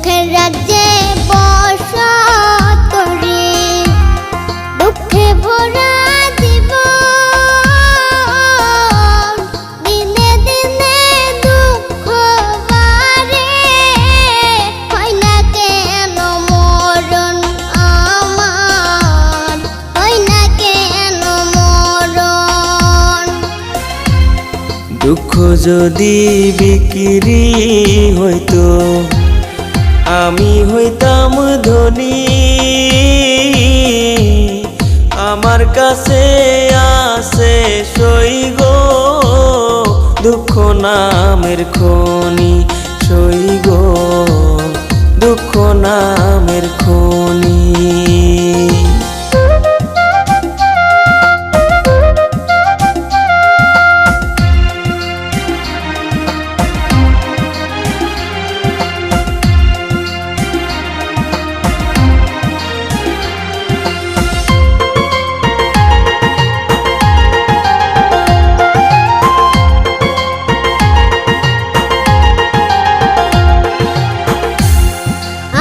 দুঃখের রাজ্যে বসত করি, দুঃখে ভরা জীবন, দিনে দিনে দুঃখ বাড়ে, হয় না কেন মরণ আমার, হয় না কেন মরণ। দুঃখ যদি বিক্রি হইতো আমি হইতাম ধনী, আমার কাছে আছে সই গো দুঃখ নামের খনি, সই গো দুঃখ নামের খনি।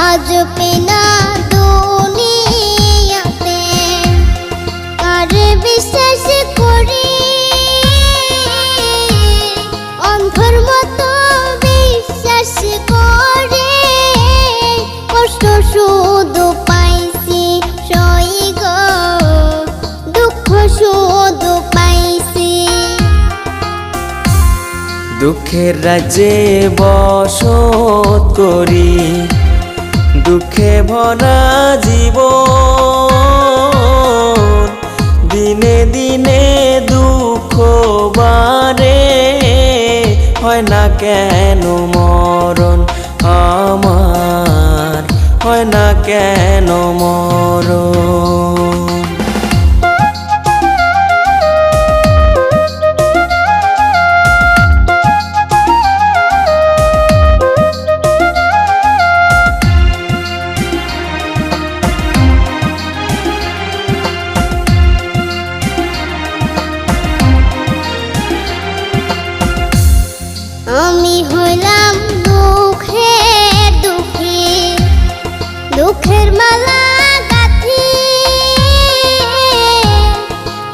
আজ পেনা দুনিয়াতে কার বিশ্বাস করি, অন্ধর মতো বিশ্বাস করে কষ্ট শুধু পাইছি সই গো দুঃখ শুধু পাইছি। দুঃখের রাজ্যে বসত করি, দুঃখে ভরা জীবন, দিনে দিনে দুঃখ বাড়ে, হয় না কেন মরণ আমার, হয় না কেন মরণ। আমি হইলাম দুঃখের দুঃখী, দুঃখের মালা গাঁথি,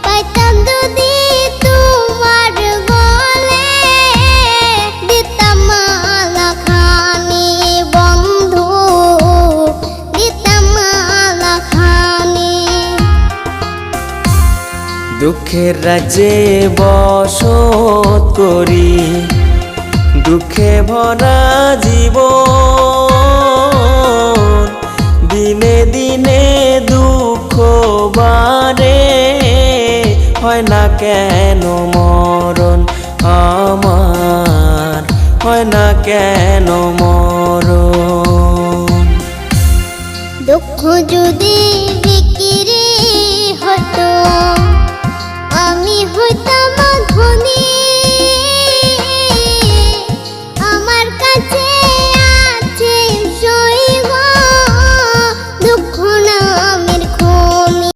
পাইতাম যদি তোমার গলে, দিতাম মালা খানি বন্ধু, দিতাম মালা খানি। দুঃখের রাজ্যে বসত করি, দুঃখে ভরা জীবন, দিনে দিনে দুঃখ বাড়ে, হয় না কেন মরণ আমার, হয় না কেন মরণ। দুঃখ যদি